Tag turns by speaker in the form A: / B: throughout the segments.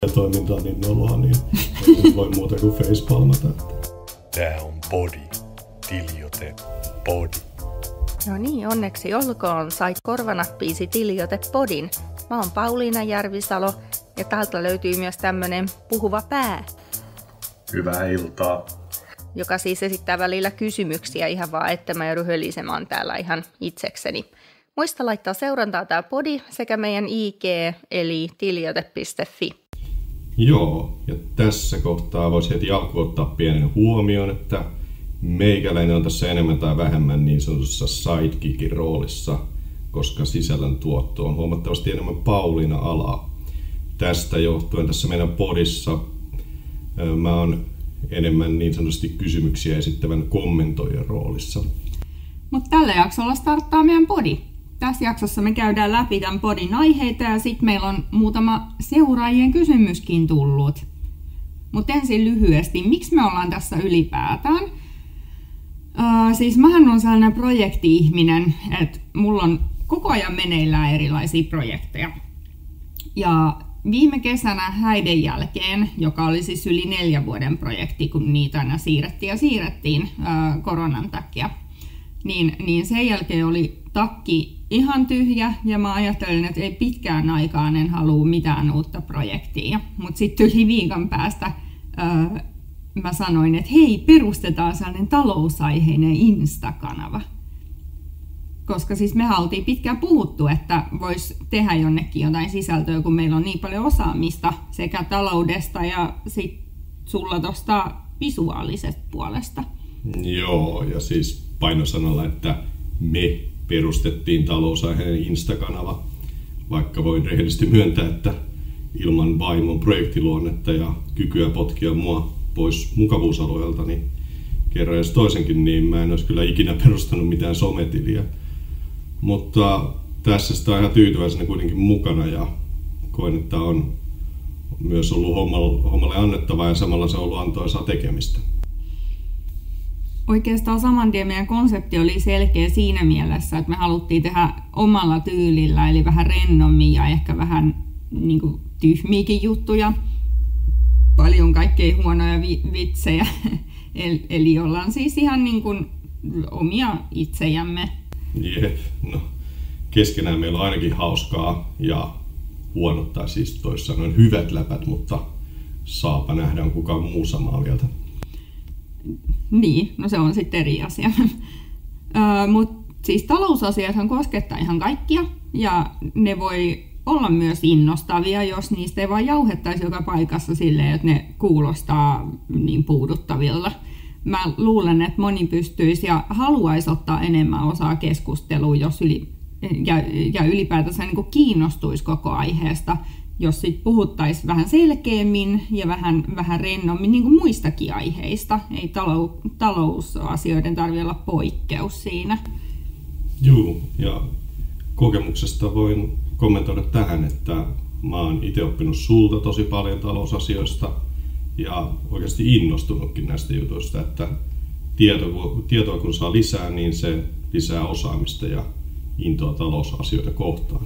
A: toimintaa niin noloa, niin ei voi muuta kuin facepalmata.
B: Tää on Podi. Tiljote Podi.
C: No niin, onneksi olkoon. Sait korvanappiisi Tiljote Podin. Mä oon Pauliina Järvisalo ja täältä löytyy myös tämmönen puhuva pää.
A: Hyvää iltaa.
C: Joka siis esittää välillä kysymyksiä ihan vaan, että mä joudun hölisemään täällä ihan itsekseni. Muista laittaa seurantaa tää podi sekä meidän IG eli tiljote.fi.
A: Joo, ja tässä kohtaa voisi heti alkuun ottaa pienen huomioon, että meikäläinen on tässä enemmän tai vähemmän niin sanotussa sidekickin roolissa, koska sisällön tuotto on huomattavasti enemmän Pauliina alaa. Tästä johtuen tässä meidän podissa mä oon enemmän niin sanotusti kysymyksiä esittävän kommentoijan roolissa.
D: Mutta tällä jaksolla starttaa meidän podi. Tässä jaksossa me käydään läpi tämän podin aiheita ja sitten meillä on muutama seuraajien kysymyskin tullut. Mutta ensin lyhyesti, miksi me ollaan tässä ylipäätään? Siis mähän on sellainen projekti-ihminen, että mulla on koko ajan meneillään erilaisia projekteja. Ja viime kesänä häiden jälkeen, joka oli siis yli 4 vuoden projekti, kun niitä aina siirrettiin koronan takia, niin sen jälkeen oli takki ihan tyhjä ja mä ajattelin, että ei pitkään aikaan en halua mitään uutta projektia. Mutta sitten yli viikon päästä mä sanoin, että hei, perustetaan sellainen talousaiheinen Insta-kanava. Koska siis me oltiin pitkään puhuttu, että vois tehdä jonnekin jotain sisältöä, kun meillä on niin paljon osaamista sekä taloudesta ja sit sulla tuosta visuaalisesta puolesta.
A: Joo, ja siis painosanalla, että me perustettiin talousaiheinen Insta-kanava, vaikka voin rehellisesti myöntää, että ilman vaimon projektiluonnetta ja kykyä potkia mua pois mukavuusalueelta, niin kerran jos toisenkin, niin mä en olisi kyllä ikinä perustanut mitään sometiliä. Mutta tässä sitä on ihan tyytyväisenä kuitenkin mukana ja koen, että on myös ollut hommalle annettavaa ja samalla se on ollut antoisaa tekemistä.
D: Oikeastaan saman tien meidän konsepti oli selkeä siinä mielessä, että me haluttiin tehdä omalla tyylillä, eli vähän rennommin ja ehkä vähän niin kuin tyhmiäkin juttuja. Paljon kaikkein huonoja vitsejä, eli ollaan siis ihan niin kuin omia itsejämme.
A: Jep, no keskenään meillä on ainakin hauskaa ja huonot tai siis toisin sanoen hyvät läpät, mutta saapa nähdä, on kukaan muu samaa mieltä.
D: Niin, no se on sitten eri asia. Mutta siis talousasiathan koskettaa ihan kaikkia ja ne voi olla myös innostavia, jos niistä ei vaan jauhettaisi joka paikassa silleen, että ne kuulostaa niin puuduttavilta. Mä luulen, että moni pystyisi ja haluaisi ottaa enemmän osaa keskusteluun, jos ylipäätänsä niin kuin kiinnostuisi koko aiheesta, jos sit puhuttaisiin vähän selkeämmin ja vähän rennommin niin kuin muistakin aiheista. Ei talousasioiden tarvitse olla poikkeus siinä.
A: Joo, ja kokemuksesta voin kommentoida tähän, että mä oon itse oppinut sulta tosi paljon talousasioista ja oikeasti innostunutkin näistä jutuista, että tietoa kun saa lisää, niin se lisää osaamista ja intoa talousasioita kohtaan.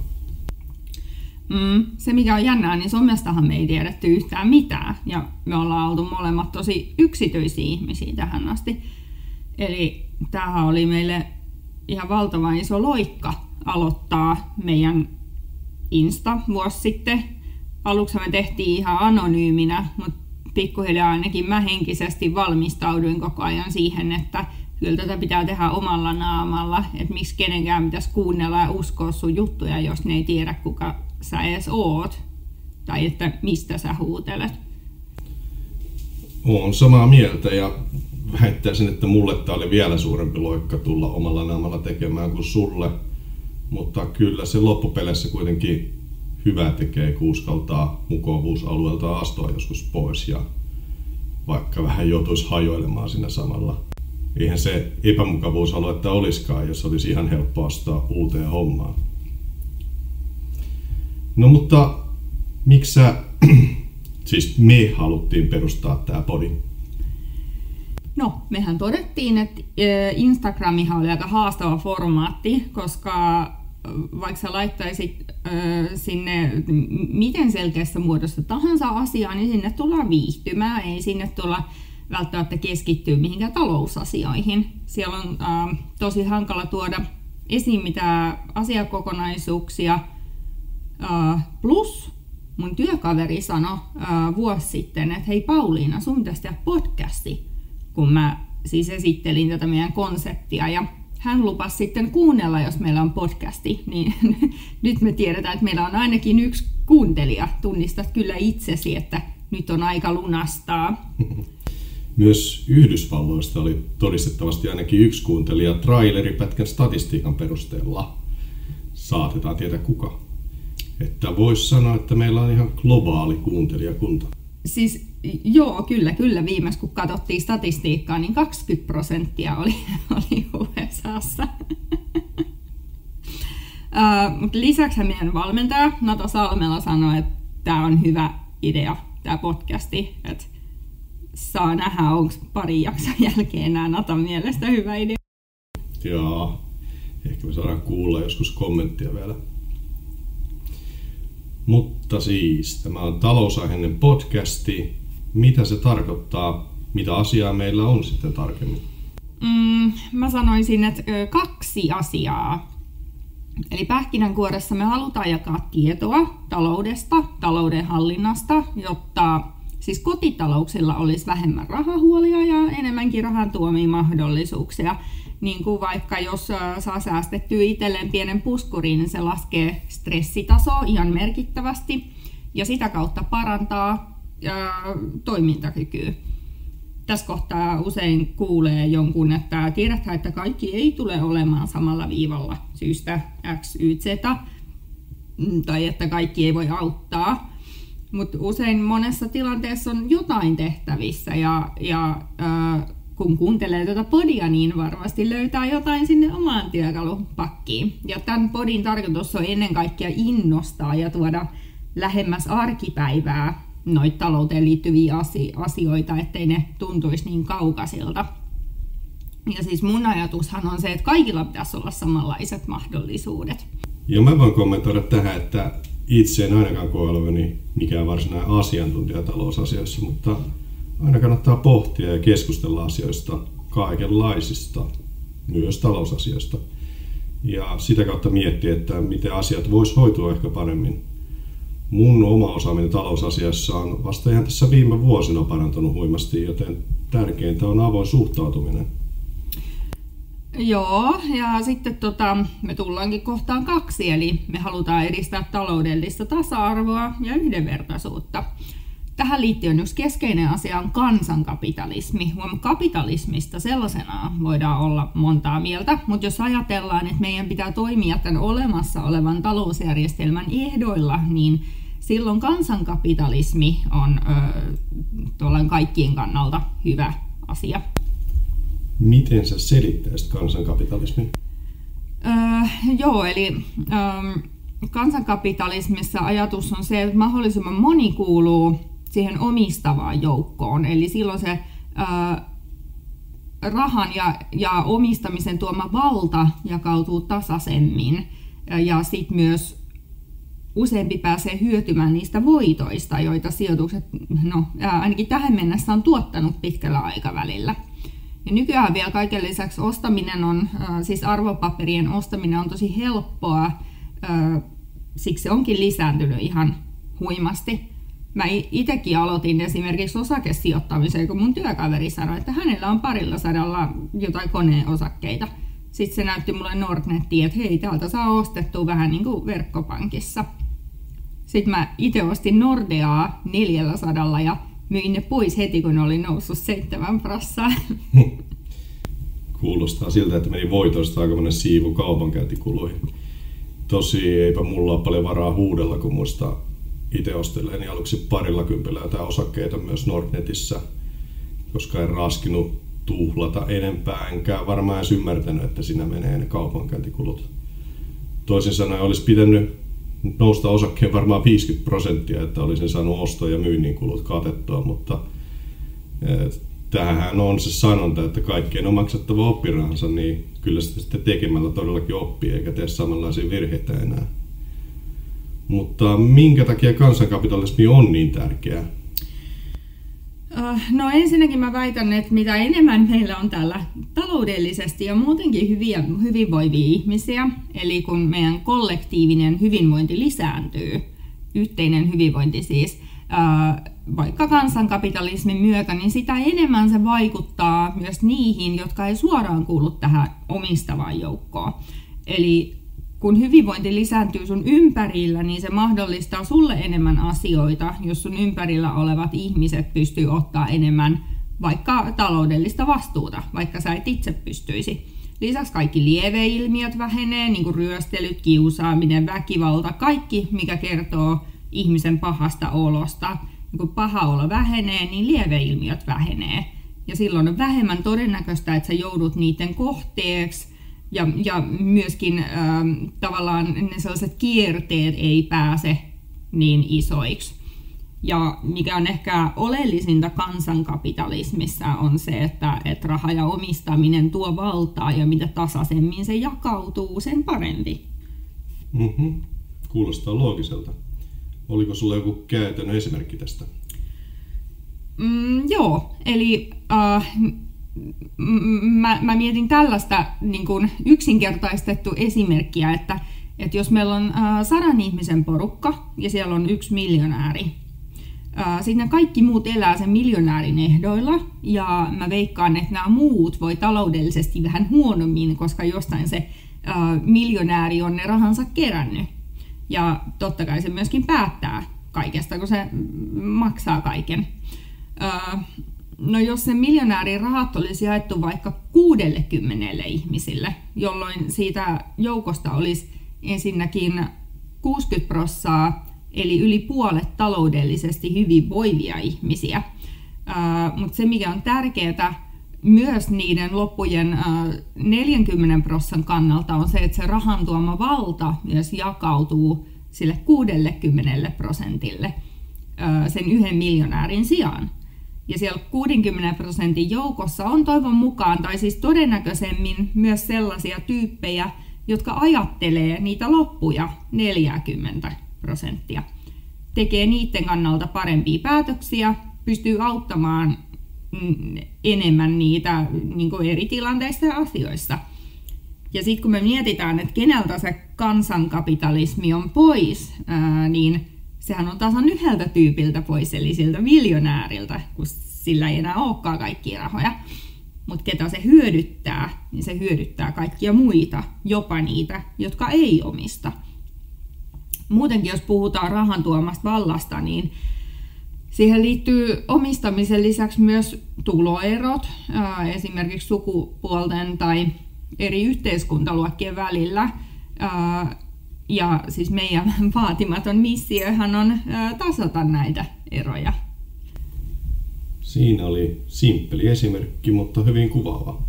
D: Se mikä on jännää, niin somestahan me ei tiedetty yhtään mitään ja me ollaan oltu molemmat tosi yksityisiä ihmisiä tähän asti. Eli tämähän oli meille ihan valtavan iso loikka aloittaa meidän Insta vuosi sitten. Aluksi me tehtiin ihan anonyyminä, mutta pikkuhiljaa ainakin mä henkisesti valmistauduin koko ajan siihen, että kyllä tätä pitää tehdä omalla naamalla, että miksi kenenkään pitäisi kuunnella ja uskoa sun juttuja, jos ne ei tiedä kuka sä edes oot tai että mistä sä huutelet.
A: Olen samaa mieltä ja väittäisin, että mulle tämä oli vielä suurempi loikka tulla omalla naamalla tekemään kuin sulle, mutta kyllä se loppupeleissä kuitenkin hyvää tekee, kun uskaltaa mukavuusalueelta astua joskus pois ja vaikka vähän joutuisi hajoilemaan siinä samalla. Eihän se epämukavuusaluetta olisikaan, jos olisi ihan helppo astua uuteen hommaan. No mutta miksi siis me haluttiin perustaa tämä podi?
D: No, mehän todettiin, että Instagramihan oli aika haastava formaatti, koska vaikka sä laittaisit sinne miten selkeässä muodossa tahansa asiaa, niin sinne tullaan viihtymään, ei sinne tulla välttämättä keskittyä mihinkään talousasioihin. Siellä on tosi hankala tuoda esiin mitään asiakokonaisuuksia. Plus mun työkaveri sanoi vuosi sitten, että hei Pauliina, sun pitäisi tehdä podcasti, kun mä siis esittelin tätä meidän konseptia. Ja hän lupasi sitten kuunnella, jos meillä on podcasti, niin nyt me tiedetään, että meillä on ainakin yksi kuuntelija. Tunnistat kyllä itsesi, että nyt on aika lunastaa.
A: Myös Yhdysvalloista oli todistettavasti ainakin yksi kuuntelija traileripätkän statistiikan perusteella. Saatetaan tietää kuka. Että voisi sanoa, että meillä on ihan globaali kuuntelijakunta.
D: Siis joo, kyllä. Viimeis kun katsottiin statistiikkaa, niin 20% oli USAssa. Mutta lisäksi meidän valmentaja Nata Salmela sanoi, että tämä on hyvä idea, tämä podcasti. Että saa nähdä, onko pari jakson jälkeen nämä Natan mielestä hyvä idea.
A: Jaa, ehkä me saadaan kuulla joskus kommenttia vielä. Mutta siis, tämä on talousaiheinen podcasti. Mitä se tarkoittaa? Mitä asiaa meillä on sitten tarkemmin?
D: Mä sanoisin, että 2 asiaa. Eli pähkinänkuoressa me halutaan jakaa tietoa taloudesta, talouden hallinnasta, jotta siis kotitalouksilla olisi vähemmän rahahuolia ja enemmänkin rahan tuomia mahdollisuuksia. Niin kuin vaikka jos saa säästettyä itselleen pienen puskurin, niin se laskee stressitasoa ihan merkittävästi ja sitä kautta parantaa toimintakykyä. Tässä kohtaa usein kuulee jonkun, että tiedätkö, että kaikki ei tule olemaan samalla viivalla syystä X, Y, Z, tai että kaikki ei voi auttaa. Mutta usein monessa tilanteessa on jotain tehtävissä ja kun kuuntelee tätä podia, niin varmasti löytää jotain sinne omaan työkalupakkiin. Ja tämän podin tarkoitus on ennen kaikkea innostaa ja tuoda lähemmäs arkipäivää noita talouteen liittyviä asioita, ettei ne tuntuisi niin kaukaisilta. Ja siis mun ajatushan on se, että kaikilla pitäisi olla samanlaiset mahdollisuudet.
A: Ja mä voin kommentoida tähän, että itse en ainakaan koe olevani mikään varsinainen asiantuntija talousasioissa, mutta aina kannattaa pohtia ja keskustella asioista, kaikenlaisista, myös talousasioista. Ja sitä kautta miettiä, että miten asiat vois hoitua ehkä paremmin. Mun oma osaaminen talousasiassa on vasta ihan tässä viime vuosina parantunut huimasti, joten tärkeintä on avoin suhtautuminen.
D: Joo, ja sitten me tullaankin kohtaan 2, eli me halutaan edistää taloudellista tasa-arvoa ja yhdenvertaisuutta. Tähän liittyen yksi keskeinen asia on kansankapitalismi. Kapitalismista sellaisena voidaan olla montaa mieltä, mutta jos ajatellaan, että meidän pitää toimia tämän olemassa olevan talousjärjestelmän ehdoilla, niin silloin kansankapitalismi on kaikkien kannalta hyvä asia.
A: Miten sä selittäisit kansankapitalismin?
D: Eli kansankapitalismissa ajatus on se, että mahdollisimman moni kuuluu siihen omistavaan joukkoon. Eli silloin se rahan ja omistamisen tuoma valta jakautuu tasaisemmin. Ja sitten myös useampi pääsee hyötymään niistä voitoista, joita sijoitukset ainakin tähän mennessä on tuottanut pitkällä aikavälillä. Ja nykyään vielä kaiken lisäksi ostaminen on, siis arvopaperien ostaminen on tosi helppoa, siksi se onkin lisääntynyt ihan huimasti. Mä itsekin aloitin esimerkiksi osakesijoittamiseen, kun mun työkaveri sanoi, että hänellä on 200 jotain koneosakkeita. Sitten se näytti mulle Nordnettiin, että hei, täältä saa ostettua vähän niin kuin verkkopankissa. Sitten mä itse ostin Nordeaa 400 ja myin ne pois heti, kun ne oli noussut 7%.
A: Kuulostaa siltä, että meni voitoista aika monen siivu kaupankäyntikuluihin. Tosi eipä mulla ole paljon varaa huudella, kun muista itse osteleeni aluksi 20 jotain osakkeita myös Nordnetissä, koska en raskinut tuhlata enempää, enkä varmaan edes ymmärtänyt, että siinä menee ne kaupankäyntikulut. Toisin sanoen olisi pitänyt nousta osakkeen varmaan 50%, että olisin saanut osto- ja myynnin kulut katettua, mutta tämähän on se sanonta, että kaikkien on maksettava oppirahansa, niin kyllä sitä sitten tekemällä todellakin oppii, eikä tee samanlaisia virheitä enää. Mutta minkä takia kansankapitalismi on niin tärkeää?
D: No ensinnäkin mä väitän, että mitä enemmän meillä on täällä taloudellisesti ja muutenkin hyvinvoivia ihmisiä, eli kun meidän kollektiivinen hyvinvointi lisääntyy, yhteinen hyvinvointi siis, vaikka kansankapitalismin myötä, niin sitä enemmän se vaikuttaa myös niihin, jotka ei suoraan kuulu tähän omistavaan joukkoon. Eli kun hyvinvointi lisääntyy sun ympärillä, niin se mahdollistaa sulle enemmän asioita, jos sun ympärillä olevat ihmiset pystyy ottaa enemmän vaikka taloudellista vastuuta, vaikka sä et itse pystyisi. Lisäksi kaikki lieveilmiöt vähenee, niin kuin ryöstelyt, kiusaaminen, väkivalta, kaikki mikä kertoo ihmisen pahasta olosta. Kun paha olo vähenee, niin lieveilmiöt vähenee. Ja silloin on vähemmän todennäköistä, että sä joudut niiden kohteeksi. Ja myöskin tavallaan ne sellaiset kierteet ei pääse niin isoiksi. Ja mikä on ehkä oleellisinta kansankapitalismissa on se, että raha ja omistaminen tuo valtaa ja mitä tasaisemmin se jakautuu, sen parempi.
A: Kuulostaa loogiselta. Oliko sulla joku käytännön esimerkki tästä?
D: Joo, eli mä mietin tällaista niin kuin yksinkertaistettu esimerkkiä, että jos meillä on 100 ihmisen porukka ja siellä on 1 miljonääri, sitten kaikki muut elää sen miljonäärin ehdoilla ja mä veikkaan, että nämä muut voi taloudellisesti vähän huonommin, koska jostain se miljonääri on ne rahansa kerännyt. Ja totta kai se myöskin päättää kaikesta, kun se maksaa kaiken. No jos se miljonäärin rahat olisi jaettu vaikka 60 ihmisille, jolloin siitä joukosta olisi ensinnäkin 60%, eli yli puolet taloudellisesti hyvinvoivia ihmisiä. Mutta se mikä on tärkeää myös niiden loppujen 40% kannalta on se, että se rahan tuoma valta myös jakautuu sille 60% sen 1 miljonäärin sijaan. Ja siellä 60% joukossa on toivon mukaan, tai siis todennäköisemmin myös sellaisia tyyppejä, jotka ajattelee niitä loppuja 40%. Tekee niiden kannalta parempia päätöksiä, pystyy auttamaan enemmän niitä niin kuin eri tilanteissa ja asioissa. Ja sitten kun me mietitään, että keneltä se kansankapitalismi on pois, niin sehän on tasan yhdeltä tyypiltä pois, eli siltä miljonääriltä, kun sillä ei enää olekaan kaikkia rahoja. Mutta ketä se hyödyttää, niin se hyödyttää kaikkia muita, jopa niitä, jotka ei omista. Muutenkin, jos puhutaan rahan tuomasta vallasta, niin siihen liittyy omistamisen lisäksi myös tuloerot, esimerkiksi sukupuolten tai eri yhteiskuntaluokkien välillä. Ja siis meidän vaatimaton missiohan on tasata näitä eroja.
A: Siinä oli simppeli esimerkki, mutta hyvin kuvaava.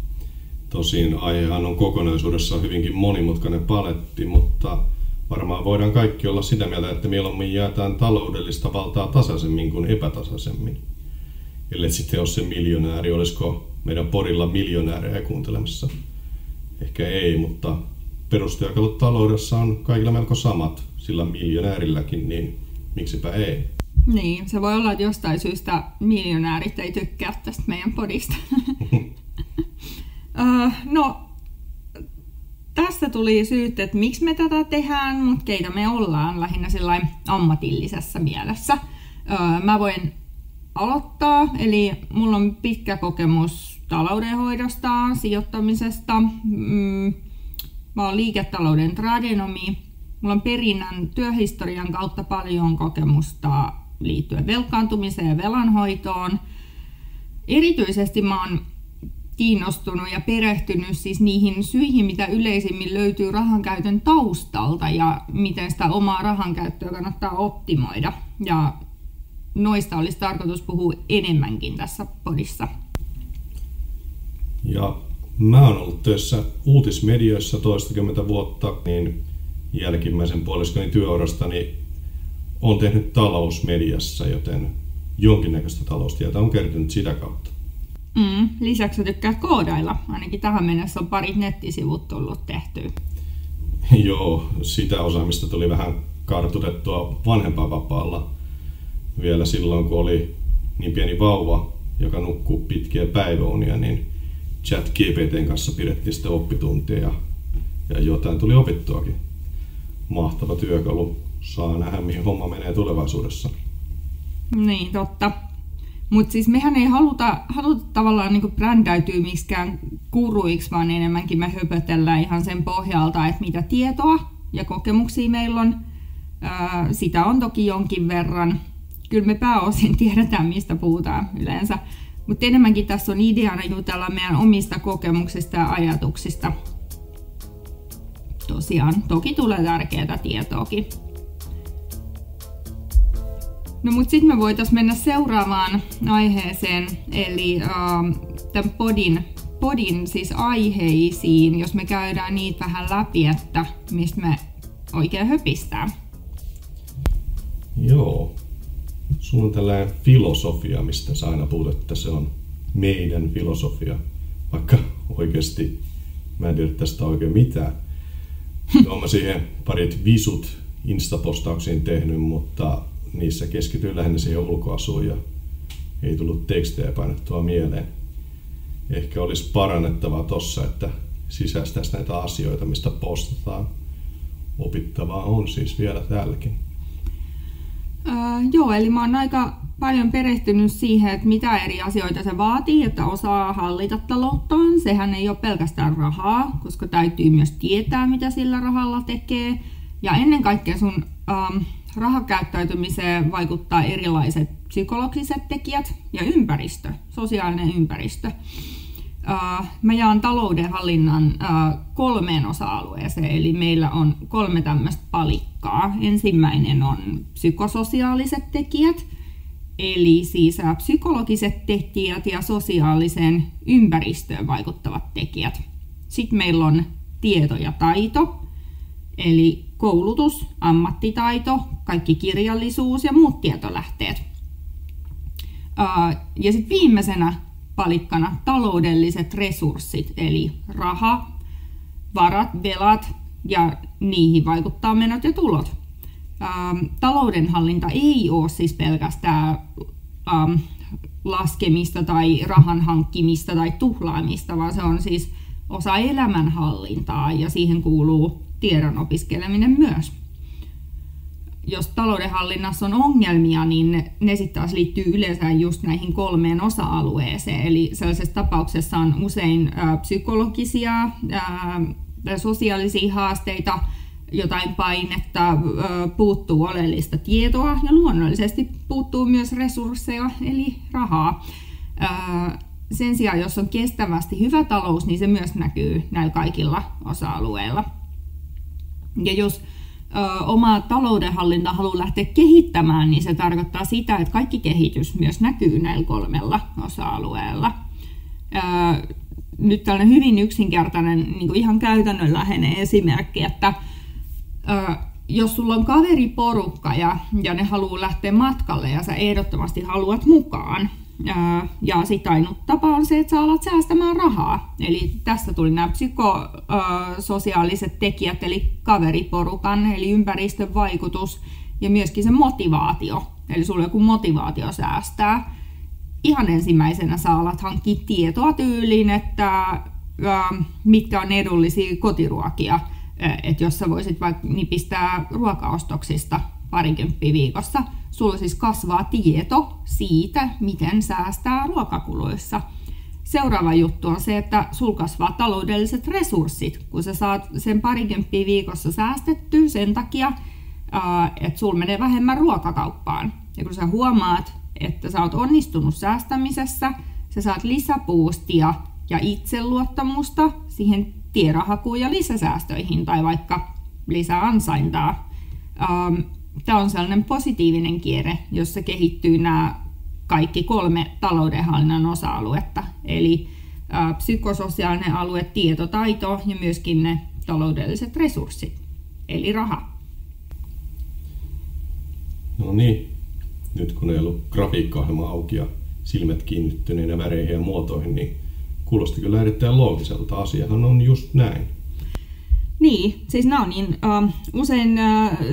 A: Tosin aihehan on kokonaisuudessaan hyvinkin monimutkainen paletti, mutta varmaan voidaan kaikki olla sitä mieltä, että mieluummin jaetaan taloudellista valtaa tasaisemmin kuin epätasaisemmin. Ellei sitten ole se miljonääri, olisiko meidän porilla miljonäärejä kuuntelemassa? Ehkä ei, mutta perustyökalut taloudessa on kaikilla melko samat, sillä miljonäärilläkin, niin miksipä ei?
D: Niin, se voi olla, että jostain syystä miljonäärit ei tykkää tästä meidän podista. No, tästä tuli syyt, että miksi me tätä tehdään, mutta keitä me ollaan lähinnä sillain ammatillisessa mielessä. Mä voin aloittaa, eli mulla on pitkä kokemus taloudenhoidosta, sijoittamisesta. Mä oon liiketalouden tradenomi. Mulla on perinnän työhistorian kautta paljon kokemusta liittyen velkaantumiseen ja velanhoitoon. Erityisesti mä oon kiinnostunut ja perehtynyt siis niihin syihin, mitä yleisimmin löytyy rahankäytön taustalta ja miten sitä omaa rahankäyttöä kannattaa optimoida. Ja noista olisi tarkoitus puhua enemmänkin tässä podissa.
A: Ja mä oon ollut töissä uutismedioissa toistakymmentä vuotta, niin jälkimmäisen puoliskoni työurastani on tehnyt talousmediassa, joten jonkinnäköistä taloustietoa on kertynyt sitä kautta.
D: Lisäksi sä tykkäät koodailla. Ainakin tähän mennessä on parit nettisivut tullut tehtyä.
A: Joo, sitä osaamista tuli vähän kartutettua vanhempainvapaalla. Vielä silloin, kun oli niin pieni vauva, joka nukkuu pitkiä päiväunia, niin ChatGPT:n kanssa pidettiin sitten oppituntia ja jotain tuli opittuakin. Mahtava työkalu. Saa nähdä, mihin homma menee tulevaisuudessa.
D: Niin, totta. Mutta siis mehän ei haluta tavallaan niinku brändäytyä miksikään guruiksi, vaan enemmänkin me höpötellään ihan sen pohjalta, että mitä tietoa ja kokemuksia meillä on. Sitä on toki jonkin verran. Kyllä me pääosin tiedetään, mistä puhutaan yleensä. Mutta enemmänkin tässä on ideana jutella meidän omista kokemuksista ja ajatuksista. Tosiaan, toki tulee tärkeää tietoakin. No mut sitten me voitaisiin mennä seuraavaan aiheeseen, eli tämän podin siis aiheisiin, jos me käydään niitä vähän läpi, että mistä me oikein höpistää.
A: Joo. Sulla on tällainen filosofia, mistä sä aina puhut, että se on meidän filosofia, vaikka oikeasti mä en tiedä tästä oikein mitään. Olen siihen parit visut Insta-postauksiin tehnyt, mutta niissä keskityy lähinnä siihen ulkoasuun ja ei tullut tekstejä painettua mieleen. Ehkä olisi parannettavaa tossa, että sisäistäisi näitä asioita, mistä postataan. Opittavaa on siis vielä täälläkin.
D: Joo, eli mä oon aika paljon perehtynyt siihen, että mitä eri asioita se vaatii, että osaa hallita talouttaan. Sehän ei ole pelkästään rahaa, koska täytyy myös tietää, mitä sillä rahalla tekee. Ja ennen kaikkea sun rahakäyttäytymiseen vaikuttaa erilaiset psykologiset tekijät ja ympäristö, sosiaalinen ympäristö. Mä jaan taloudenhallinnan 3 osa-alueeseen, eli meillä on 3 tämmöistä palikkaa. Ensimmäinen on psykososiaaliset tekijät, eli siis psykologiset tekijät ja sosiaaliseen ympäristöön vaikuttavat tekijät. Sitten meillä on tieto ja taito, eli koulutus, ammattitaito, kaikki kirjallisuus ja muut tietolähteet. Ja sitten viimeisenä palikkana taloudelliset resurssit, eli raha, varat, velat ja niihin vaikuttaa menot ja tulot. Taloudenhallinta ei ole siis pelkästään laskemista tai rahan hankkimista tai tuhlaamista, vaan se on siis osa elämänhallintaa ja siihen kuuluu tiedon opiskeleminen myös. Jos taloudenhallinnassa on ongelmia, niin ne sitten taas liittyy yleensä just näihin 3 osa-alueeseen. Eli sellaisessa tapauksessa on usein psykologisia tai sosiaalisia haasteita, jotain painetta, puuttuu oleellista tietoa ja luonnollisesti puuttuu myös resursseja eli rahaa. Sen sijaan, jos on kestävästi hyvä talous, niin se myös näkyy näillä kaikilla osa-alueilla. Ja jos omaa taloudenhallintaa haluaa lähteä kehittämään, niin se tarkoittaa sitä, että kaikki kehitys myös näkyy näillä 3 osa-alueella. Nyt tällainen hyvin yksinkertainen, niin kuin ihan käytännönläheinen esimerkki, että jos sulla on kaveriporukka ja ne haluaa lähteä matkalle ja sä ehdottomasti haluat mukaan, ja sitten ainut tapa on se, että sä alat säästämään rahaa. Eli tässä tuli nämä psykososiaaliset tekijät, eli kaveriporukan, eli ympäristön vaikutus ja myöskin se motivaatio. Eli sulla on joku motivaatio säästää. Ihan ensimmäisenä sä alat hankkia tietoa tyyliin, että mitkä on edullisia kotiruokia. Että jos sä voisit vaikka nipistää ruokaostoksista 20 viikossa, sulla siis kasvaa tieto siitä, miten säästää ruokakuluissa. Seuraava juttu on se, että sulla kasvaa taloudelliset resurssit, kun sä saat sen 20 viikossa säästettyä sen takia, että sulla menee vähemmän ruokakauppaan. Ja kun sä huomaat, että sä oot onnistunut säästämisessä, sä saat lisäboostia ja itseluottamusta siihen tiedonhakuun ja lisäsäästöihin tai vaikka lisäansaintaa. Tämä on sellainen positiivinen kierre, jossa kehittyy nämä kaikki 3 taloudenhallinnan osa-aluetta. Eli psykososiaalinen alue, tietotaito ja myöskin ne taloudelliset resurssit, eli raha.
A: No niin, nyt kun ei ollut grafiikka-ohjelma auki ja silmät kiinnittyneenä väreihin ja muotoihin, niin kuulosti kyllä erittäin loogiselta. Asiahan on just näin.
D: Niin, siis nämä on niin usein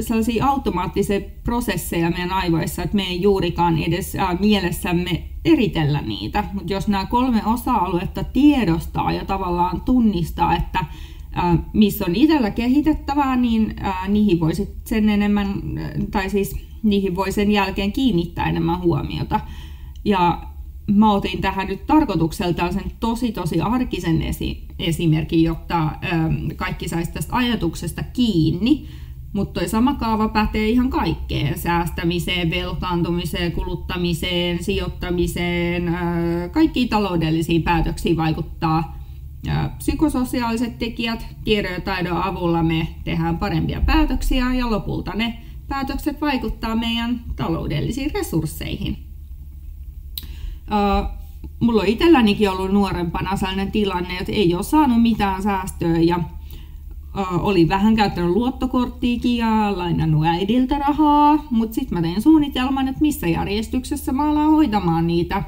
D: sellaisia automaattisia prosesseja meidän aivoissa, että me ei juurikaan edes mielessämme eritellä niitä. Mutta jos nämä 3 osa-aluetta tiedostaa ja tavallaan tunnistaa, että missä on itsellä kehitettävää, niin niihin voi sen enemmän, tai siis niihin voi sen jälkeen kiinnittää enemmän huomiota. Ja mä otin tähän nyt tarkoitukseltaan sen tosi arkisen esimerkin, jotta kaikki saisi tästä ajatuksesta kiinni. Mutta toi sama kaava pätee ihan kaikkeen. Säästämiseen, velkaantumiseen, kuluttamiseen, sijoittamiseen. Kaikkiin taloudellisiin päätöksiin vaikuttaa psykososiaaliset tekijät. Tiedon ja taidon avulla me tehdään parempia päätöksiä ja lopulta ne päätökset vaikuttaa meidän taloudellisiin resursseihin. Mulla on itsellänikin ollut nuorempana sellainen tilanne, että ei ole saanut mitään säästöä ja olin vähän käyttänyt luottokorttiikin ja lainannut äidiltä rahaa, mutta sitten mä tein suunnitelman, että missä järjestyksessä mä alan hoitamaan niitä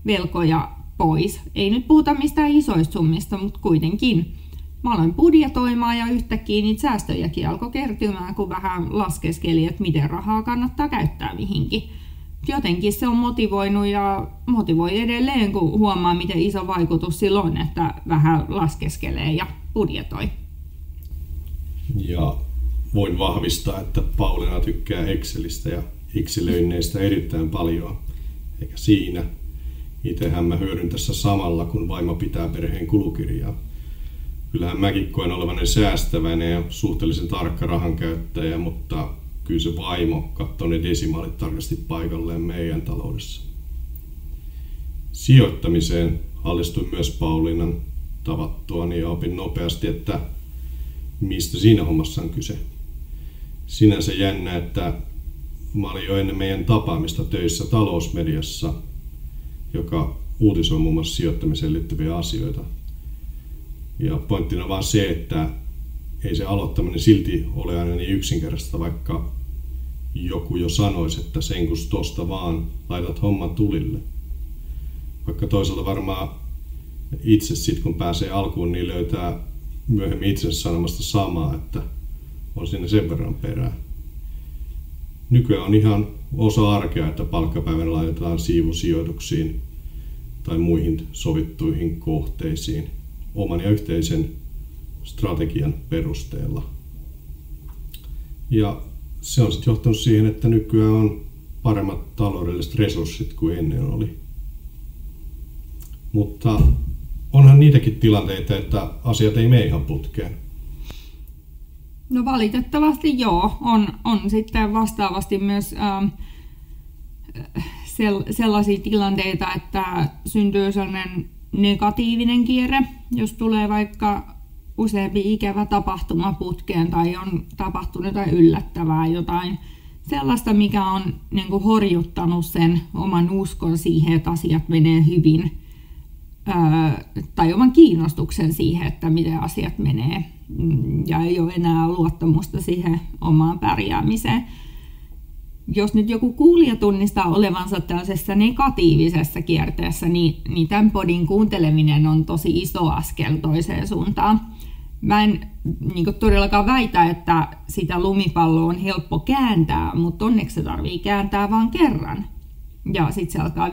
D: velkoja pois. Ei nyt puhuta mistään isoista summista, mutta kuitenkin. Mä aloin budjetoimaan ja yhtäkkiä niitä säästöjäkin alkoi kertymään, kun vähän laskeskeli, että miten rahaa kannattaa käyttää mihinkin. Jotenkin se on motivoinut ja motivoi edelleen, kun huomaa, miten iso vaikutus sillä on, että vähän laskeskelee ja budjetoi.
A: Ja voin vahvistaa, että Pauliina tykkää Excelistä ja Excelöinneistä erittäin paljon. Eikä siinä. Itsehän mä hyödyn tässä samalla, kun vaimo pitää perheen kulukirjaa. Kyllähän mäkin koen olevani säästäväinen ja suhteellisen tarkka rahankäyttäjä, mutta kyllä se vaimo katsoo ne desimaalit tarkasti paikalleen meidän taloudessa. Sijoittamiseen hallistuin myös Pauliinan tavattuani ja opin nopeasti, että mistä siinä hommassa on kyse. Sinänsä jännä, että mä olin jo ennen meidän tapaamista töissä talousmediassa, joka uutisoi muun muassa sijoittamiseen liittyviä asioita. Ja pointtina vaan se, että ei se aloittaminen silti ole aina niin yksinkertaista, vaikka joku jo sanoisi, että sen kun tosta vaan laitat homman tulille. Vaikka toisaalta varmaan itse sitten kun pääsee alkuun, niin löytää myöhemmin itsensä sanomasta samaa, että on siinä sen verran perää. Nykyään on ihan osa arkea, että palkkapäivänä laitetaan siivusijoituksiin tai muihin sovittuihin kohteisiin oman ja yhteisen strategian perusteella. Ja se on sitten johtanut siihen, että nykyään on paremmat taloudelliset resurssit kuin ennen oli. Mutta onhan niitäkin tilanteita, että asiat ei mene ihan putkeen.
D: No valitettavasti joo. On sitten vastaavasti myös sellaisia tilanteita, että syntyy sellainen negatiivinen kierre, jos tulee vaikka useampi ikävä tapahtuma putkeen tai on tapahtunut jotain yllättävää, jotain sellaista, mikä on niin kuin horjuttanut sen oman uskon siihen, että asiat menee hyvin, tai oman kiinnostuksen siihen, että miten asiat menee, ja ei ole enää luottamusta siihen omaan pärjäämiseen. Jos nyt joku kuulija tunnistaa olevansa tällaisessa negatiivisessa kierteessä, niin tämän podin kuunteleminen on tosi iso askel toiseen suuntaan. Mä en todellakaan väitä, että sitä lumipalloa on helppo kääntää, mutta onneksi se tarvii kääntää vain kerran. Ja sitten se alkaa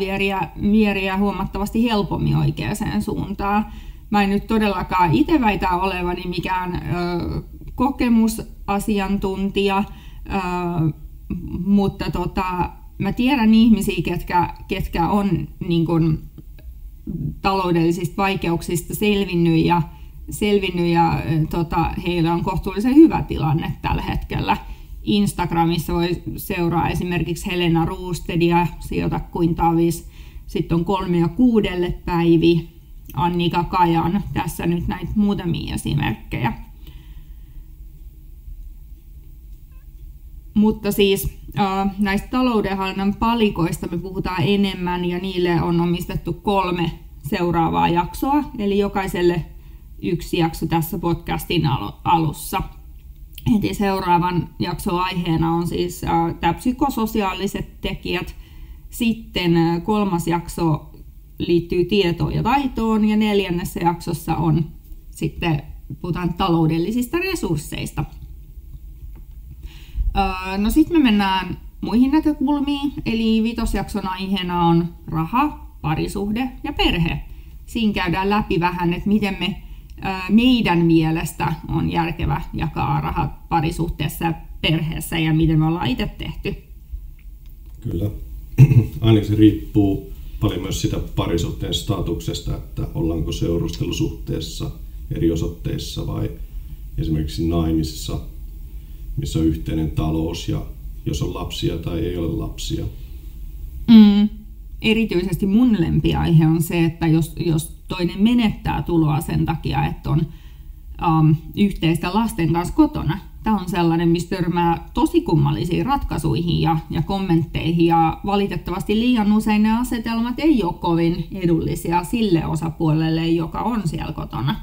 D: vieriä huomattavasti helpommin oikeaan suuntaan. Mä en nyt todellakaan itse väitä olevani mikään kokemusasiantuntija, mutta mä tiedän ihmisiä, ketkä on niin kun, taloudellisista vaikeuksista selvinnyt ja heillä on kohtuullisen hyvä tilanne tällä hetkellä. Instagramissa voi seuraa esimerkiksi Helena Rostedia, Sijoita kuin Tavis. Sitten on 3 ja 6 Päivi, Annika Kajan. Tässä nyt näitä muutamia esimerkkejä. Mutta siis näistä taloudenhallinnan palikoista me puhutaan enemmän ja niille on omistettu 3 seuraavaa jaksoa. Eli jokaiselle 1 jakso tässä podcastin alussa. Heti seuraavan jakson aiheena on siis tämä psykososiaaliset tekijät, Sitten 3. jakso liittyy tietoon ja taitoon ja 4. jaksossa on sitten puhutaan taloudellisista resursseista. No sitten me mennään muihin näkökulmiin, eli 5. jakson aiheena on raha, parisuhde ja perhe. Siinä käydään läpi vähän, että miten meidän mielestä on järkevä jakaa rahat parisuhteessa ja perheessä ja miten me ollaan itse tehty.
A: Kyllä. Aina se riippuu paljon myös sitä parisuhteen statuksesta, että ollaanko seurustelusuhteessa eri osoitteissa vai esimerkiksi naimisissa, missä on yhteinen talous ja jos on lapsia tai ei ole lapsia.
D: Erityisesti mun lempiaihe on se, että jos toinen menettää tuloa sen takia, että on yhteistä lasten kanssa kotona. Tämä on sellainen, missä törmää tosi kummallisiin ratkaisuihin ja kommentteihin ja valitettavasti liian usein ne asetelmat ei ole kovin edullisia sille osapuolelle, joka on siellä kotona.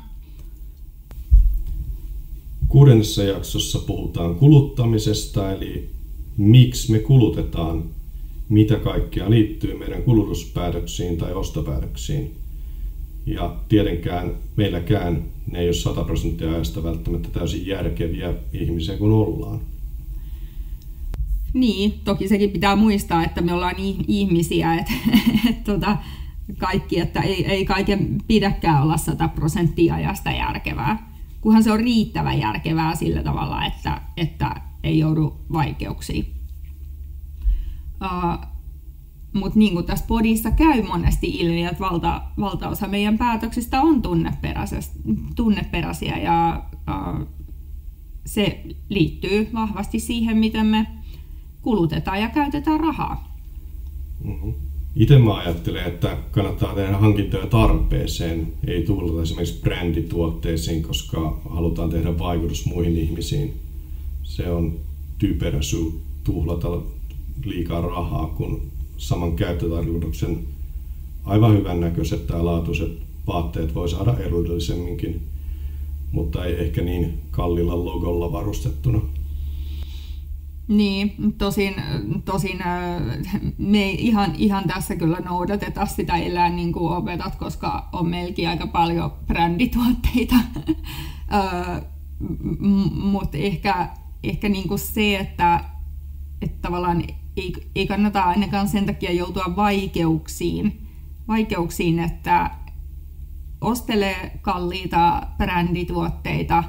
A: 6. jaksossa puhutaan kuluttamisesta, eli miksi me kulutetaan, mitä kaikkea liittyy meidän kulutuspäätöksiin tai ostopäätöksiin. Ja tietenkään meilläkään ne ei ole 100% ajasta välttämättä täysin järkeviä ihmisiä kuin ollaan.
D: Niin, toki sekin pitää muistaa, että me ollaan ihmisiä, että ei kaiken pidäkään olla 100% ajasta järkevää, kunhan se on riittävän järkevää sillä tavalla, että ei joudu vaikeuksiin. Mutta niin kuin tässä podissa käy monesti ilmi, että valtaosa meidän päätöksistä on tunneperäisiä ja se liittyy vahvasti siihen, miten me kulutetaan ja käytetään rahaa.
A: Mm-hmm. Itse mä ajattelen, että kannattaa tehdä hankintoja tarpeeseen, ei tuhlata esimerkiksi brändituotteisiin, koska halutaan tehdä vaikutus muihin ihmisiin. Se on typerä tuhlata liikaa rahaa, kun saman käyttötarkoituksen aivan hyvän näköiset tai laatuiset vaatteet voi saada edullisemminkin, mutta ei ehkä niin kalliilla logolla varustettuna.
D: Niin, tosin me ei ihan tässä kyllä noudateta sitä elää niin kuin opetat, koska on meilläkin aika paljon brändituotteita. Mutta ehkä niin kuin se, että tavallaan ei kannata ainakaan sen takia joutua vaikeuksiin, että ostelee kalliita brändituotteita,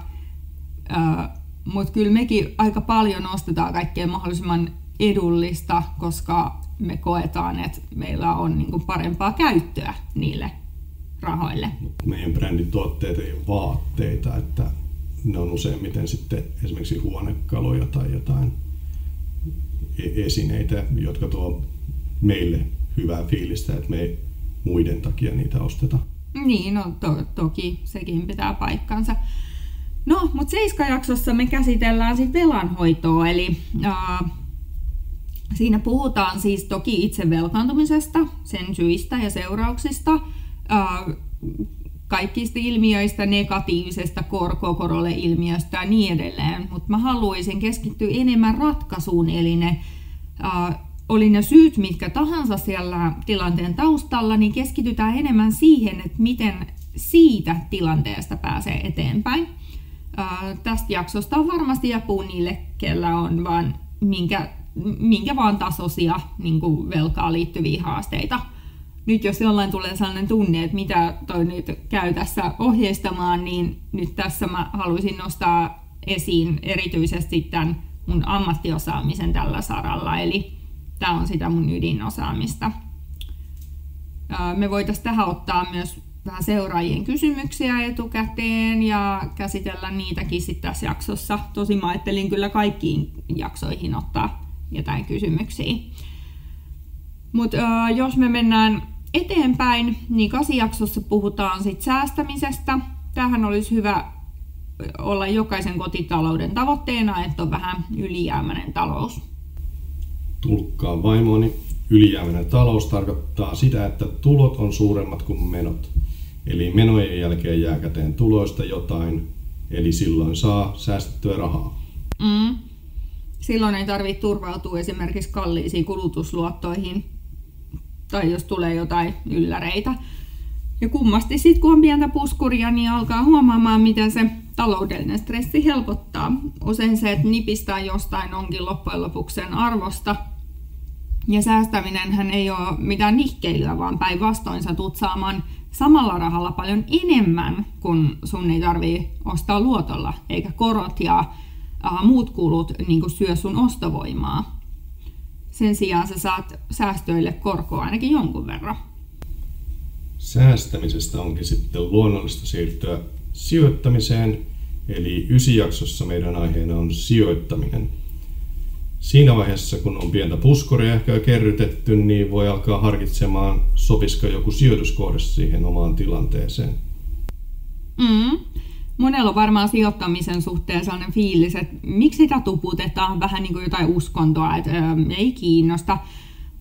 D: mutta kyllä mekin aika paljon ostetaan kaikkea mahdollisimman edullista, koska me koetaan, että meillä on niinku parempaa käyttöä niille rahoille.
A: Meidän brändituotteet ei ole vaatteita, että ne on useimmiten sitten esimerkiksi huonekaluja tai jotain esineitä, jotka tuo meille hyvää fiilistä, että me ei muiden takia niitä osteta.
D: Niin, no toki sekin pitää paikkansa. No, mutta 7. jaksossa me käsitellään sitten velanhoitoa, eli siinä puhutaan siis toki itse velkaantumisesta, sen syistä ja seurauksista, kaikista ilmiöistä, negatiivisesta korolle ilmiöstä ja niin edelleen, mutta mä haluaisin keskittyä enemmän ratkaisuun, eli oli ne syyt mitkä tahansa siellä tilanteen taustalla, niin keskitytään enemmän siihen, että miten siitä tilanteesta pääsee eteenpäin. Tästä jaksosta on varmasti apua niille, kellä on vaan minkä vaan tasoisia niin kuin velkaan liittyviä haasteita. Nyt jos jollain tulee sellainen tunne, että mitä toi nyt käy tässä ohjeistamaan, niin nyt tässä mä haluaisin nostaa esiin erityisesti tämän mun ammattiosaamisen tällä saralla, eli tämä on sitä mun ydinosaamista. Me voitaisiin tähän ottaa myös vähän seuraajien kysymyksiä etukäteen ja käsitellä niitäkin sitten tässä jaksossa. Tosin mä ajattelin kyllä kaikkiin jaksoihin ottaa jotain kysymyksiä. Mutta jos me mennään eteenpäin, niin 8. jaksossa puhutaan sit säästämisestä. Tämähän olisi hyvä olla jokaisen kotitalouden tavoitteena, että on vähän ylijäämäinen talous.
A: Tulkkaan vaimoni. Ylijäämäinen talous tarkoittaa sitä, että tulot on suuremmat kuin menot. Eli menojen jälkeen jää käteen tuloista jotain, eli silloin saa säästettyä rahaa.
D: Silloin ei tarvitse turvautua esimerkiksi kalliisiin kulutusluottoihin tai jos tulee jotain ylläreitä. Ja kummasti sitten, kun on pientä puskuria, niin alkaa huomaamaan, miten se taloudellinen stressi helpottaa. Usein se, että nipistää jostain, onkin loppujen lopuksi sen arvosta. Ja säästäminenhän ei ole mitään nihkeilyä, vaan päinvastoin sä tulet saamaan samalla rahalla paljon enemmän, kun sun ei tarvii ostaa luotolla, eikä korot ja muut kulut niin syö sun ostovoimaa. Sen sijaan sä saat säästöille korkoa ainakin jonkun verran.
A: Säästämisestä onkin sitten luonnollista siirtyä sijoittamiseen, eli 9 jaksossa meidän aiheena on sijoittaminen. Siinä vaiheessa, kun on pientä puskuria ehkä jo kerrytetty, niin voi alkaa harkitsemaan, sopisiko joku sijoituskohde siihen omaan tilanteeseen.
D: Monella on varmaan sijoittamisen suhteen sellainen fiilis, että miksi sitä tuputetaan, vähän niin kuin jotain uskontoa, että ei kiinnosta.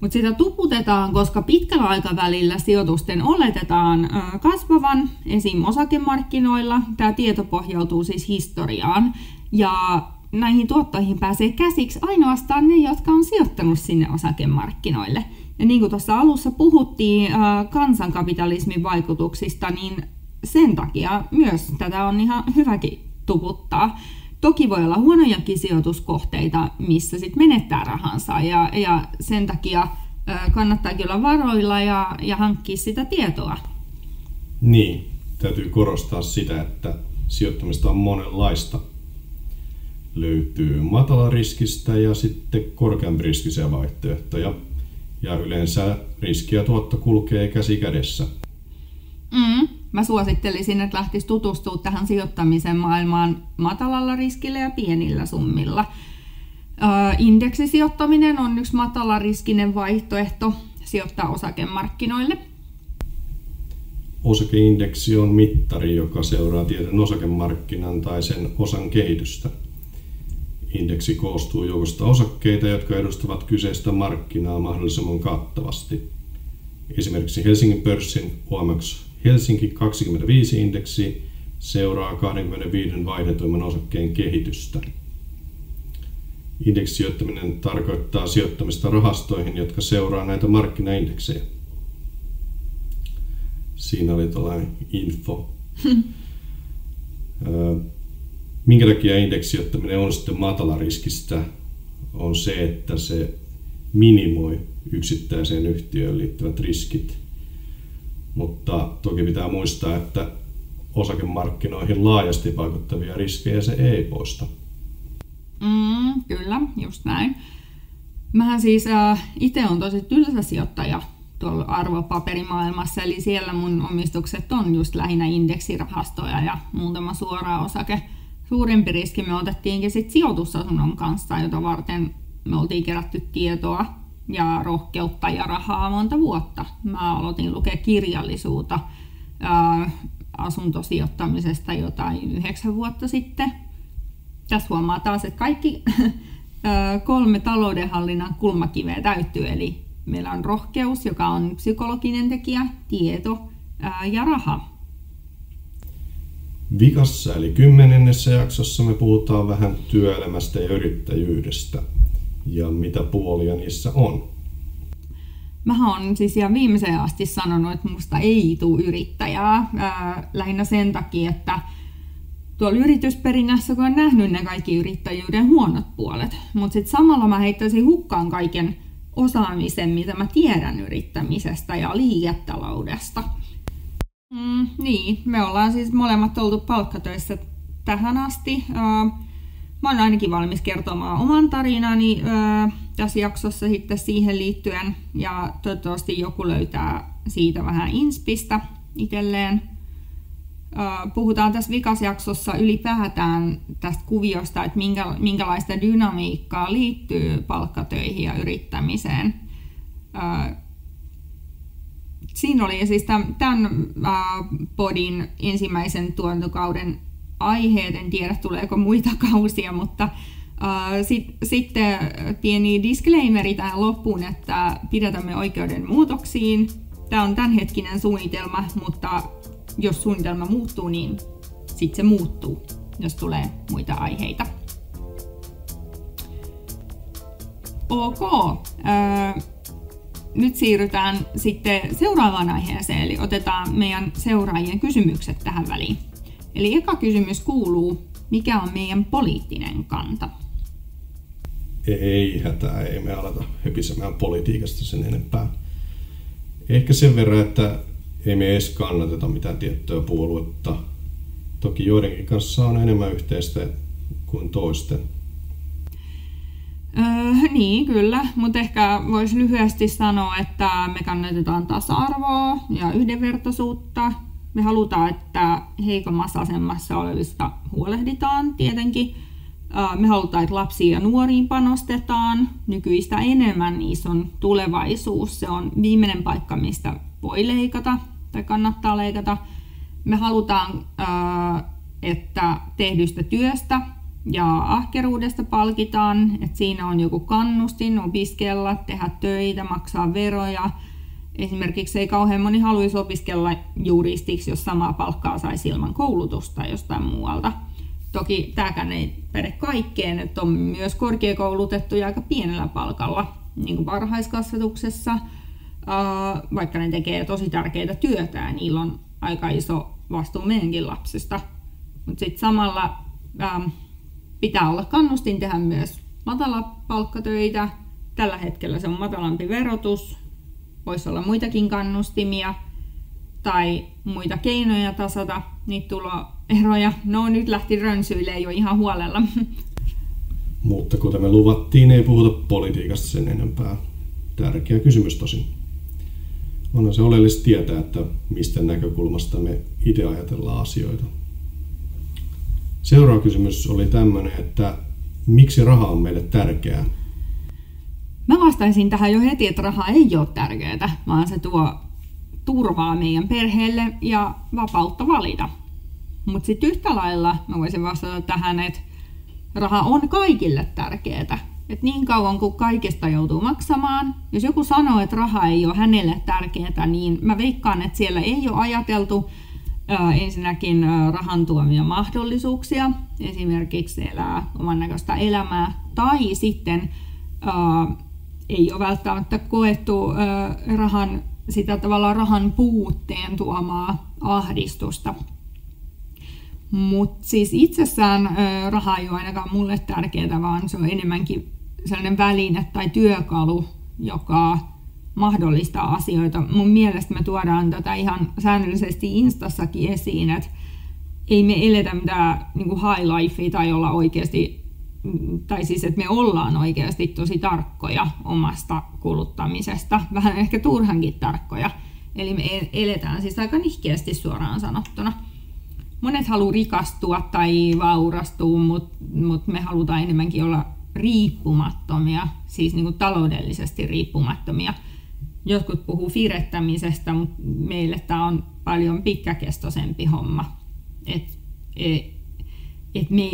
D: Mutta sitä tuputetaan, koska pitkällä aikavälillä sijoitusten oletetaan kasvavan, esim. Osakemarkkinoilla. Tämä tieto pohjautuu siis historiaan. Ja näihin tuottoihin pääsee käsiksi ainoastaan ne, jotka on sijoittanut sinne osakemarkkinoille. Ja niin kuin tuossa alussa puhuttiin kansankapitalismin vaikutuksista, niin sen takia myös tätä on ihan hyväkin tuputtaa. Toki voi olla huonojakin sijoituskohteita, missä sitten menettää rahansa ja sen takia kannattaa olla varoilla ja hankkia sitä tietoa.
A: Niin, täytyy korostaa sitä, että sijoittamista on monenlaista. Löytyy matalariskistä ja sitten korkeampiskisiä vaihtoehtoja. Ja yleensä riski ja tuotto kulkee käsi kädessä.
D: Mä suosittelisin, että lähtisi tutustumaan tähän sijoittamisen maailmaan matalalla riskillä ja pienillä summilla. Indeksisijoittaminen on yksi matalariskinen vaihtoehto sijoittaa osakemarkkinoille.
A: Osakeindeksi on mittari, joka seuraa tietyn osakemarkkinan tai sen osan kehitystä. Indeksi koostuu joukosta osakkeita, jotka edustavat kyseistä markkinaa mahdollisimman kattavasti. Esimerkiksi Helsingin pörssin OMX Helsinki 25-indeksi seuraa 25 vaihdetuimman osakkeen kehitystä. Indeksisijoittaminen tarkoittaa sijoittamista rahastoihin, jotka seuraa näitä markkinaindeksejä. Siinä oli tällainen info. Minkä takia indeksisijoittaminen on sitten matalariskistä, on se, että se minimoi yksittäiseen yhtiöön liittyvät riskit. Mutta toki pitää muistaa, että osakemarkkinoihin laajasti vaikuttavia riskejä se ei poista.
D: Kyllä, just näin. Mähän siis itse on tosi tylsä sijoittaja tuolla arvopaperimaailmassa, eli siellä mun omistukset on just lähinnä indeksirahastoja ja muutama suora osake. Suurempi riski me otettiinkin sitten sijoitusasunnon kanssa, jota varten me oltiin kerätty tietoa ja rohkeutta ja rahaa monta vuotta. Mä aloitin lukea kirjallisuutta asuntosijoittamisesta jotain 9 vuotta sitten. Tässä huomaa taas, että kaikki 3 taloudenhallinnan kulmakiveä täyttyy. Eli meillä on rohkeus, joka on psykologinen tekijä, tieto ja raha.
A: Vikassa eli 10. jaksossa me puhutaan vähän työelämästä ja yrittäjyydestä ja mitä puolia niissä on.
D: Mä oon siis ihan viimeiseen asti sanonut, että musta ei tule yrittäjää. Lähinnä sen takia, että tuolla yritysperinnässä kun on nähnyt ne kaikki yrittäjyyden huonot puolet. Mutta sitten samalla mä heittäisin hukkaan kaiken osaamisen, mitä mä tiedän yrittämisestä ja liiketaloudesta. Niin, me ollaan siis molemmat oltu palkkatöissä tähän asti. Mä oon ainakin valmis kertomaan oman tarinani tässä jaksossa sitten siihen liittyen. Ja toivottavasti joku löytää siitä vähän inspistä itselleen. Puhutaan tässä vikasjaksossa ylipäätään tästä kuviosta, että minkälaista dynamiikkaa liittyy palkkatöihin ja yrittämiseen. Siinä oli siis tämän podin ensimmäisen tuotantokauden aiheet. En tiedä, tuleeko muita kausia, mutta sitten pieni disclaimeri tähän loppuun, että pidätämme oikeuden muutoksiin. Tämä on tämänhetkinen suunnitelma, mutta jos suunnitelma muuttuu, niin sitten se muuttuu, jos tulee muita aiheita. Ok. nyt siirrytään sitten seuraavaan aiheeseen, eli otetaan meidän seuraajien kysymykset tähän väliin. Eli eka kysymys kuuluu, mikä on meidän poliittinen kanta?
A: Ei hätää, ei me aleta höpisemään politiikasta sen enempää. Ehkä sen verran, että ei me edes kannateta mitään tiettyä puoluetta. Toki joidenkin kanssa on enemmän yhteistä kuin toisten.
D: Niin, kyllä, mutta ehkä voisi lyhyesti sanoa, että me kannatetaan tasa-arvoa ja yhdenvertaisuutta. Me halutaan, että heikommassa asemassa olevista huolehditaan tietenkin. Me halutaan, että lapsiin ja nuoriin panostetaan. Nykyistä enemmän niissä on tulevaisuus. Se on viimeinen paikka, mistä voi leikata tai kannattaa leikata. Me halutaan, että tehdystä työstä ja ahkeruudesta palkitaan, että siinä on joku kannustin opiskella, tehdä töitä, maksaa veroja. Esimerkiksi ei kauhean moni haluaisi opiskella juristiksi, jos samaa palkkaa saisi ilman koulutusta jostain muualta. Toki tämäkään ei päde kaikkeen, että on myös korkeakoulutettuja aika pienellä palkalla, niin kuin varhaiskasvatuksessa, vaikka ne tekee tosi tärkeitä työtä ja niillä on aika iso vastuu meidänkin lapsista. Mutta sitten samalla pitää olla kannustin tehdä myös matalapalkkatöitä. Tällä hetkellä se on matalampi verotus. Voisi olla muitakin kannustimia tai muita keinoja tasata niitä tuloeroja. No nyt lähti rönsyilemään jo ihan huolella.
A: Mutta kuten me luvattiin, ei puhuta politiikasta sen enempää. Tärkeä kysymys tosin. Onhan se oleellista tietää, että mistä näkökulmasta me itse ajatellaan asioita. Seuraava kysymys oli tämmöinen, että miksi raha on meille tärkeää?
D: Mä vastaisin tähän jo heti, että raha ei ole tärkeää, vaan se tuo turvaa meidän perheelle ja vapautta valita. Mutta sitten yhtä lailla mä voisin vastata tähän, että raha on kaikille tärkeää. Et niin kauan kuin kaikesta joutuu maksamaan, jos joku sanoo, että raha ei ole hänelle tärkeää, niin mä veikkaan, että siellä ei ole ajateltu ensinnäkin rahan tuomia mahdollisuuksia, esimerkiksi elää oman näköistä elämää, tai sitten ei ole välttämättä koettu sitä tavallaan rahan puutteen tuomaa ahdistusta. Mutta siis itsessään raha ei ole ainakaan mulle tärkeää, vaan se on enemmänkin sellainen väline tai työkalu, joka mahdollistaa asioita. Mun mielestä me tuodaan tätä ihan säännöllisesti Instassakin esiin, että ei me eletä mitään niin kuin high lifea tai olla oikeasti, tai siis että me ollaan oikeasti tosi tarkkoja omasta kuluttamisesta, vähän ehkä turhankin tarkkoja. Eli me eletään siis aika nihkeästi suoraan sanottuna. Monet haluaa rikastua tai vaurastua, mutta me halutaan enemmänkin olla riippumattomia, siis niin kuin taloudellisesti riippumattomia. Jotkut puhuu firettämisestä, mutta meille tämä on paljon pitkäkestoisempi homma.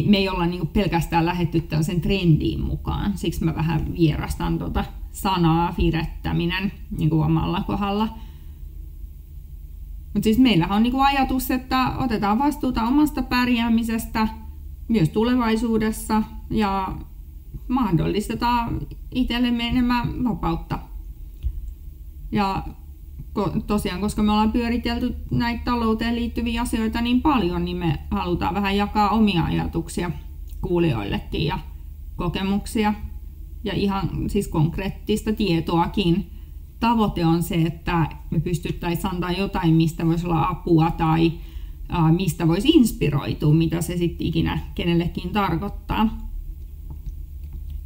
D: Me ei olla niin kuin pelkästään lähdetty tällaisen trendiin mukaan. Siksi mä vähän vierastan tuota sanaa firettäminen niin kuin omalla kohdalla. Mutta siis meillähän on niinku ajatus, että otetaan vastuuta omasta pärjäämisestä myös tulevaisuudessa ja mahdollistetaan itsellemme enemmän vapautta. Ja tosiaan, koska me ollaan pyöritelty näitä talouteen liittyviä asioita niin paljon, niin me halutaan vähän jakaa omia ajatuksia kuulijoillekin ja kokemuksia ja ihan siis konkreettista tietoakin. Tavoite on se, että me pystyttäisiin antaa jotain, mistä voisi olla apua tai mistä voisi inspiroitua, mitä se sitten ikinä kenellekin tarkoittaa.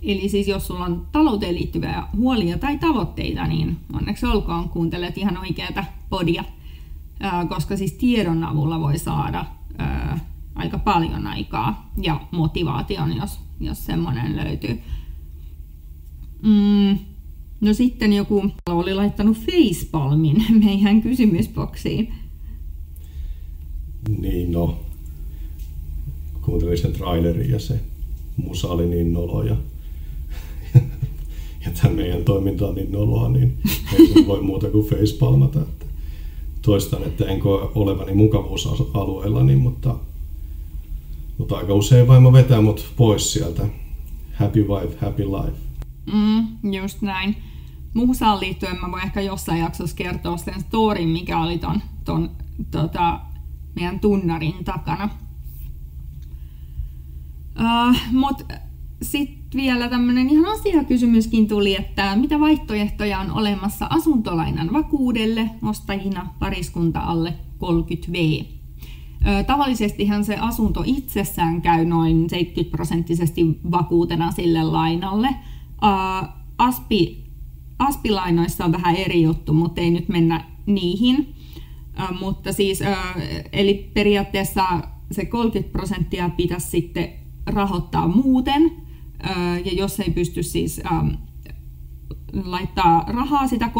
D: Eli siis jos sulla on talouteen liittyviä huolia tai tavoitteita, niin onneksi olkoon, kuuntelet ihan oikeata podia, koska siis tiedon avulla voi saada aika paljon aikaa ja motivaation, jos semmoinen löytyy. No sitten joku oli laittanut facepalmin meidän kysymysboksiin.
A: Niin no, kuuntelin sen trailerin ja se musa oli niin nolo ja tämä meidän toiminta on niin noloa, niin ei voi muuta kuin facepalmata. Toistan, että en koe olevani mukavuusalueellani, mutta aika usein vaimo vetää mut pois sieltä. Happy wife, happy life.
D: Just näin. Musaan liittyen mä voin ehkä jossain jaksossa kertoa sen storin, mikä oli ton meidän tunnarin takana. Mut sitten vielä tämmönen ihan asiakysymyskin tuli, että mitä vaihtoehtoja on olemassa asuntolainan vakuudelle ostajina pariskunta alle 30V. Tavallisestihan se asunto itsessään käy noin 70% vakuutena sille lainalle. Aspilainoissa on vähän eri juttu, mutta ei nyt mennä niihin. Mutta siis, eli periaatteessa se 30% pitäisi sitten rahoittaa muuten, ja jos ei pysty siis laittaa rahaa sitä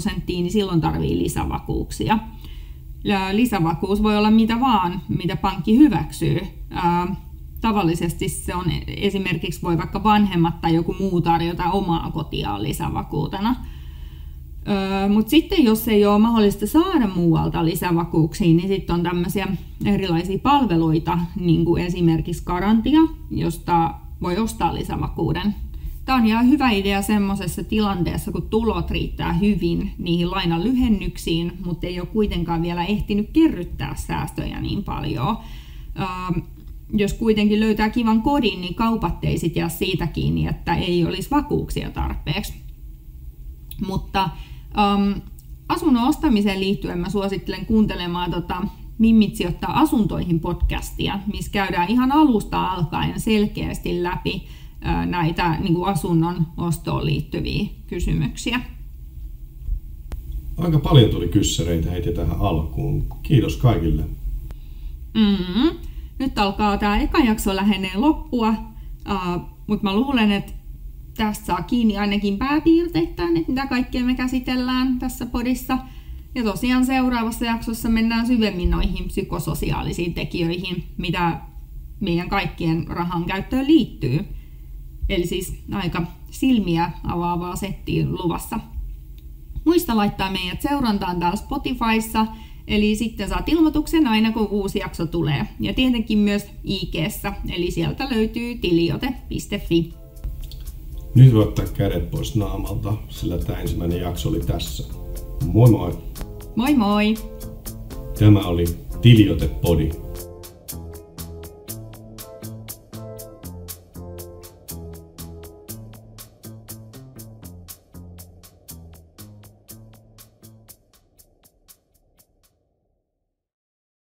D: 30%, niin silloin tarvii lisävakuuksia. Ja lisävakuus voi olla mitä vaan, mitä pankki hyväksyy. Tavallisesti se on esimerkiksi voi vaikka vanhemmat tai joku muu tarjota omaa kotiaan lisävakuutena. Mutta sitten jos ei ole mahdollista saada muualta lisävakuuksia, niin sitten on tämmöisiä erilaisia palveluita, niin kuin esimerkiksi Garantia, josta voi ostaa lisävakuuden. Tämä on ihan hyvä idea semmoisessa tilanteessa, kun tulot riittää hyvin niihin lainan lyhennyksiin, mutta ei ole kuitenkaan vielä ehtinyt kerryttää säästöjä niin paljon. Jos kuitenkin löytää kivan kodin, niin kaupat ei sit jää siitä kiinni, että ei olisi vakuuksia tarpeeksi. Mutta asunnon ostamiseen liittyen mä suosittelen kuuntelemaan Mimmit sijoittaa asuntoihin podcastia, missä käydään ihan alusta alkaen selkeästi läpi näitä niin kuin asunnon ostoon liittyviä kysymyksiä.
A: Aika paljon tuli kyssäreitä heti tähän alkuun. Kiitos kaikille.
D: Nyt alkaa tämä eka jakso lähenee loppua, mutta mä luulen, että tästä saa kiinni ainakin pääpiirteittäin, että mitä kaikkea me käsitellään tässä podissa. Ja tosiaan seuraavassa jaksossa mennään syvemmin noihin psykososiaalisiin tekijöihin, mitä meidän kaikkien rahan käyttöön liittyy. Eli siis aika silmiä avaavaa settiä luvassa. Muista laittaa meidät seurantaan täällä Spotifyssa, eli sitten saat ilmoituksen aina kun uusi jakso tulee. Ja tietenkin myös IG:ssä, eli sieltä löytyy tiliote.fi.
A: Nyt voi ottaa kädet pois naamalta, sillä tämä ensimmäinen jakso oli tässä. Moi moi!
D: Moi moi!
A: Tämä oli Tiliote Podi.